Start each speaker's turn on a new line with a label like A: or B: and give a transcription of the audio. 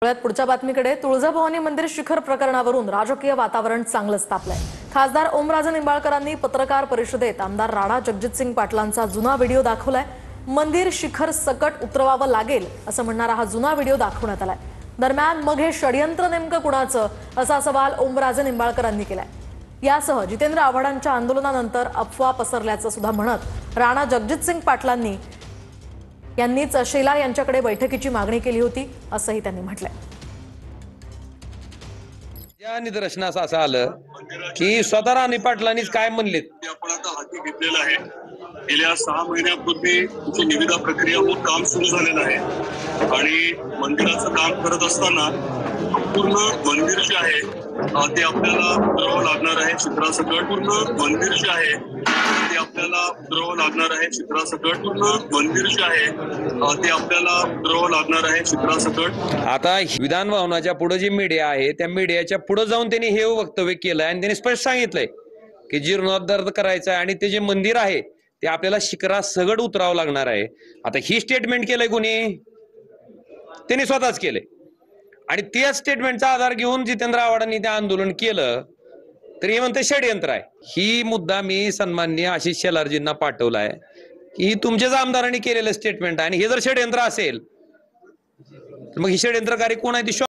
A: पुढच्या बातमीकडे तुळजाभवानी मंदिर शिखर प्रकरणावरून राजकीय वातावरण चांगलंच तापलंय। खासदार ओमराजे निंबाळकरांनी पत्रकार परिषदेत आमदार राणा जगजितसिंग पाटलांचा जुना व्हिडिओ दाखवलाय। मंदिर शिखर सकट उतरवावं लागेल असं म्हणणारा हा जुना व्हिडिओ दाखवण्यात आलाय। दरम्यान मग हे षडयंत्र नेमकं कुणाचं असा सवाल ओमराजे निंबाळकरांनी केलाय। यासह जितेंद्र आव्हाडांच्या आंदोलनानंतर अफवा पसरल्याचं सुद्धा म्हणत राणा जगजितसिंग पाटलांनी यांनीच शेलार यांच्याकडे बैठकीची मागणी केली होती असंही त्यांनी म्हटलंय।
B: या निदर्शनास असं आलं की स्वतः राणे पाटलांनीच काय म्हणलेत
C: आपण आता हाती घेतलेला आहे। गेल्या 6 महिन्यापूर्वी तुमची निविदा प्रक्रिया होऊन काम सुरू झालेलं आहे आणि मंदिराचं काम करत असताना पूर्ण मंदिर जे आहे ते आपल्याला उतरवावं लागणार आहे चित्रासकट। पूर्ण मंदिर जे आहे ते आपल्याला उतरवावं लागणार आहे चित्रासकट। पूर्ण मंदिर जे आहे ते आपल्याला उतरवावं लागणार आहे चित्रासकट।
B: आता विधान भवनाच्या पुढे जी मीडिया आहे त्या मीडियाच्या पुढे जाऊन त्यांनी हे वक्तव्य केलं आणि त्यांनी स्पष्ट सांगितलंय की जीर्णोद्धार करायचं आहे आणि ते जे मंदिर आहे ते आपल्याला शिखरासकट उतरावं लागणार आहे। आता ही स्टेटमेंट केलंय कोणी? त्यांनी स्वतःच केलंय आणि त्या स्टेटमेंटचा आधार घेऊन जितेंद्र आव्हाडांनी ते आंदोलन केलं तर हे म्हणते षडयंत्र आहे। ही मुद्दा मी सन्माननीय आशिष शेलारजींना पाठवलाय की तुमच्याच आमदारांनी केलेलं स्टेटमेंट आहे आणि हे जर षडयंत्र असेल तर मग ही षडयंत्रकारी कोण आहे ती